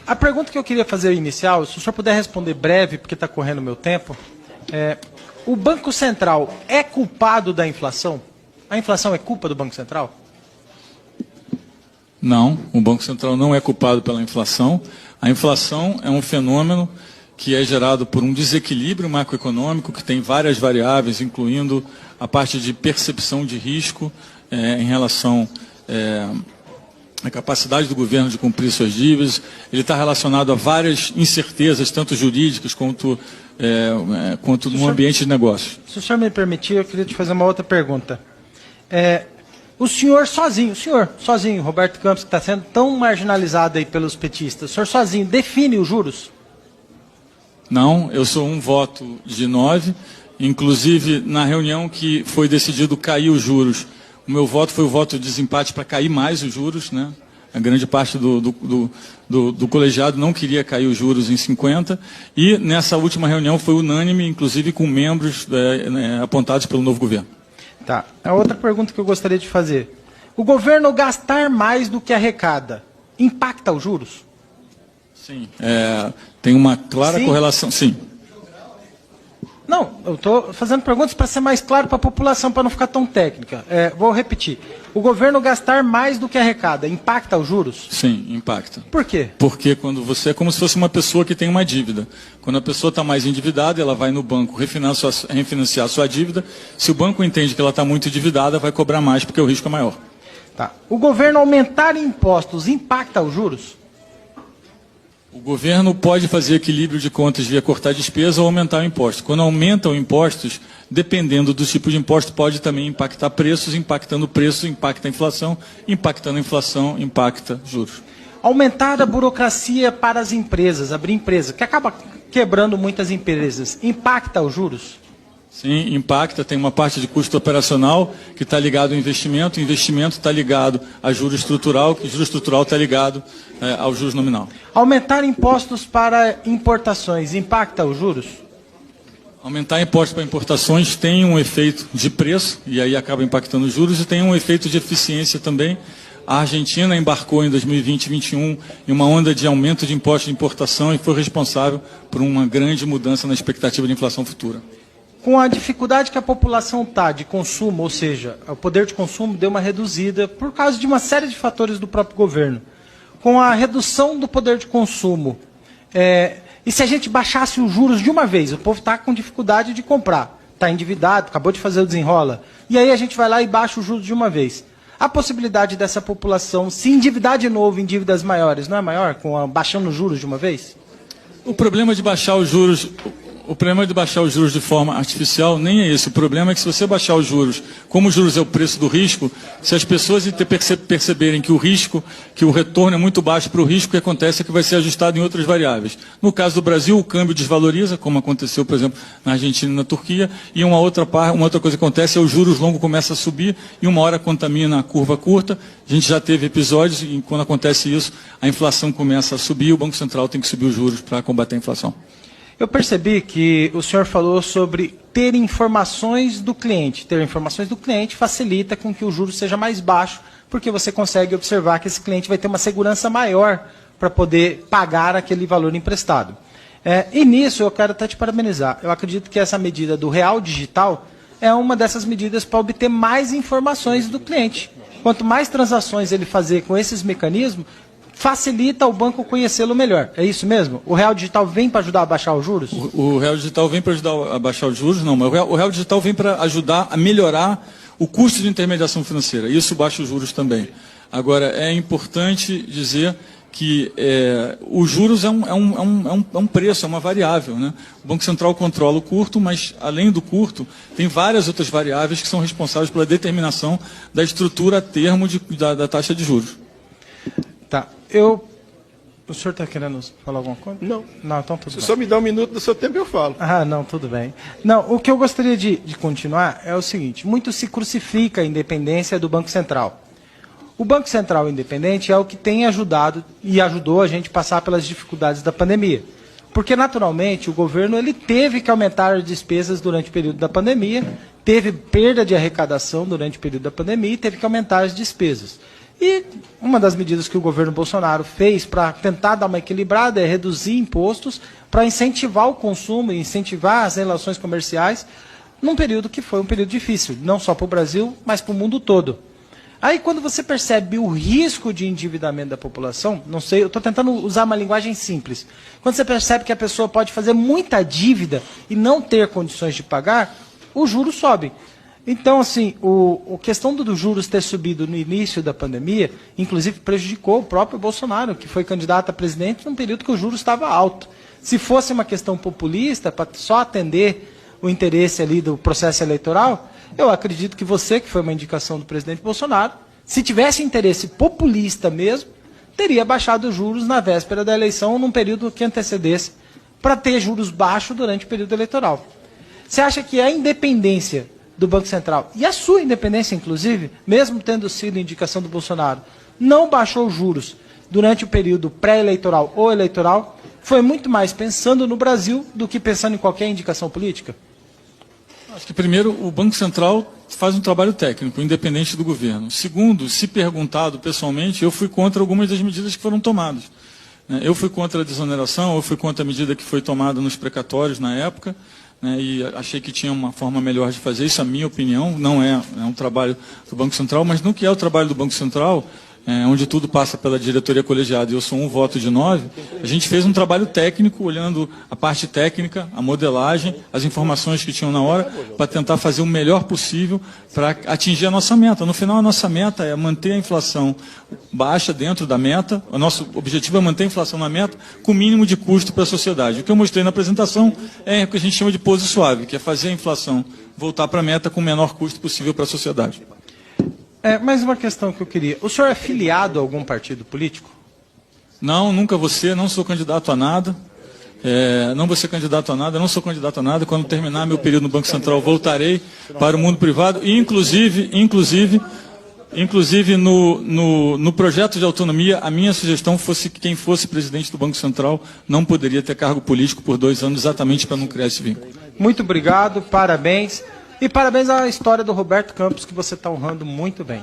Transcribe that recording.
A pergunta que eu queria fazer inicial, se o senhor puder responder breve, porque está correndo o meu tempo, o Banco Central é culpado da inflação? A inflação é culpa do Banco Central? Não, o Banco Central não é culpado pela inflação. A inflação é um fenômeno que é gerado por um desequilíbrio macroeconômico que tem várias variáveis, incluindo a parte de percepção de risco em relação à capacidade do governo de cumprir suas dívidas. Ele está relacionado a várias incertezas, tanto jurídicas quanto no ambiente de negócios. Se o senhor me permitir, eu queria te fazer uma outra pergunta. O senhor sozinho, Roberto Campos, que está sendo tão marginalizado aí pelos petistas, o senhor sozinho define os juros? Não, eu sou um voto de 9, inclusive na reunião que foi decidido cair os juros, o meu voto foi o voto de desempate para cair mais os juros, né? A grande parte do colegiado não queria cair os juros em 50, e nessa última reunião foi unânime, inclusive com membros apontados pelo novo governo. Tá. A outra pergunta que eu gostaria de fazer. O governo gastar mais do que arrecada impacta os juros? Sim. Tem uma clara correlação. Sim. Não, eu estou fazendo perguntas para ser mais claro para a população, para não ficar tão técnica. Vou repetir. O governo gastar mais do que arrecada impacta os juros? Sim, impacta. Por quê? Porque quando você é como se fosse uma pessoa que tem uma dívida. Quando a pessoa está mais endividada, ela vai no banco refinanciar a sua dívida. Se o banco entende que ela está muito endividada, vai cobrar mais porque o risco é maior. Tá. O governo aumentar impostos impacta os juros? O governo pode fazer equilíbrio de contas via cortar despesa ou aumentar o imposto. Quando aumentam impostos, dependendo do tipo de imposto, pode também impactar preços, impactando preços, impacta a inflação, impactando a inflação, impacta juros. Aumentar a burocracia para as empresas, abrir empresa, que acaba quebrando muitas empresas, impacta os juros? Sim, impacta, tem uma parte de custo operacional que está ligado ao investimento, o investimento está ligado a juro estrutural, que juro estrutural está ligado ao juros nominal. Aumentar impostos para importações, impacta os juros? Aumentar impostos para importações tem um efeito de preço, e aí acaba impactando os juros, e tem um efeito de eficiência também. A Argentina embarcou em 2020 e 2021 em uma onda de aumento de impostos de importação e foi responsável por uma grande mudança na expectativa de inflação futura. Com a dificuldade que a população está de consumo, ou seja, o poder de consumo deu uma reduzida por causa de uma série de fatores do próprio governo. Com a redução do poder de consumo, e se a gente baixasse os juros de uma vez? O povo está com dificuldade de comprar, está endividado, acabou de fazer o desenrola, e aí a gente vai lá e baixa os juros de uma vez. A possibilidade dessa população se endividar de novo em dívidas maiores não é maior, baixando os juros de uma vez? O problema de baixar os juros... O problema de baixar os juros de forma artificial nem é esse. O problema é que se você baixar os juros, como os juros é o preço do risco, se as pessoas perceberem que o risco, que o retorno é muito baixo para o risco, o que acontece é que vai ser ajustado em outras variáveis. No caso do Brasil, o câmbio desvaloriza, como aconteceu, por exemplo, na Argentina e na Turquia, e uma outra coisa que acontece é os juros longos começam a subir e uma hora contamina a curva curta. A gente já teve episódios e quando acontece isso, a inflação começa a subir e o Banco Central tem que subir os juros para combater a inflação. Eu percebi que o senhor falou sobre ter informações do cliente. Ter informações do cliente facilita com que o juros seja mais baixo, porque você consegue observar que esse cliente vai ter uma segurança maior para poder pagar aquele valor emprestado. E nisso eu quero até te parabenizar. Eu acredito que essa medida do Real Digital é uma dessas medidas para obter mais informações do cliente. Quanto mais transações ele fazer com esses mecanismos, facilita o banco conhecê-lo melhor. É isso mesmo? O Real Digital vem para ajudar a baixar os juros? O Real Digital vem para ajudar a baixar os juros? Não, mas o Real Digital vem para ajudar a melhorar o custo de intermediação financeira. Isso baixa os juros também. Agora, é importante dizer que os juros é um preço, é uma variável, né? O Banco Central controla o curto, mas, além do curto, tem várias outras variáveis que são responsáveis pela determinação da estrutura a termo da taxa de juros. Tá. O senhor está querendo falar alguma coisa? Não. Não, então tudo bem. Se só me dá um minuto do seu tempo, eu falo. Ah, não, tudo bem. Não, o que eu gostaria de continuar é o seguinte. Muito se crucifica a independência do Banco Central. O Banco Central independente é o que tem ajudado e ajudou a gente a passar pelas dificuldades da pandemia. Porque, naturalmente, o governo ele teve que aumentar as despesas durante o período da pandemia, teve perda de arrecadação durante o período da pandemia e teve que aumentar as despesas. E uma das medidas que o governo Bolsonaro fez para tentar dar uma equilibrada é reduzir impostos para incentivar o consumo e incentivar as relações comerciais num período que foi um período difícil, não só para o Brasil, mas para o mundo todo. Aí quando você percebe o risco de endividamento da população, não sei, eu estou tentando usar uma linguagem simples. Quando você percebe que a pessoa pode fazer muita dívida e não ter condições de pagar, os juros sobem. Então, assim, a questão dos juros ter subido no início da pandemia, inclusive prejudicou o próprio Bolsonaro, que foi candidato a presidente num período que o juros estava alto. Se fosse uma questão populista, para só atender o interesse ali do processo eleitoral, eu acredito que você, que foi uma indicação do presidente Bolsonaro, se tivesse interesse populista mesmo, teria baixado os juros na véspera da eleição, num período que antecedesse, para ter juros baixos durante o período eleitoral. Você acha que a independência do Banco Central, e a sua independência, inclusive, mesmo tendo sido indicação do Bolsonaro, não baixou os juros durante o período pré-eleitoral ou eleitoral, foi muito mais pensando no Brasil do que pensando em qualquer indicação política? Acho que, primeiro, o Banco Central faz um trabalho técnico, independente do governo. Segundo, se perguntado pessoalmente, eu fui contra algumas das medidas que foram tomadas. Eu fui contra a desoneração, eu fui contra a medida que foi tomada nos precatórios na época, e achei que tinha uma forma melhor de fazer, isso é a minha opinião, não é um trabalho do Banco Central, mas no que é o trabalho do Banco Central, onde tudo passa pela diretoria colegiada e eu sou um voto de 9, a gente fez um trabalho técnico, olhando a parte técnica, a modelagem, as informações que tinham na hora, para tentar fazer o melhor possível para atingir a nossa meta. No final, a nossa meta é manter a inflação baixa dentro da meta, o nosso objetivo é manter a inflação na meta com o mínimo de custo para a sociedade. O que eu mostrei na apresentação é o que a gente chama de pouso suave, que é fazer a inflação voltar para a meta com o menor custo possível para a sociedade. Mais uma questão que eu queria. O senhor é filiado a algum partido político? Não, nunca vou ser, não sou candidato a nada. Não vou ser candidato a nada, não sou candidato a nada. Quando terminar meu período no Banco Central, voltarei para o mundo privado. E, inclusive no projeto de autonomia, a minha sugestão fosse que quem fosse presidente do Banco Central não poderia ter cargo político por 2 anos, exatamente para não criar esse vínculo. Muito obrigado, parabéns. E parabéns à história do Roberto Campos, que você está honrando muito bem.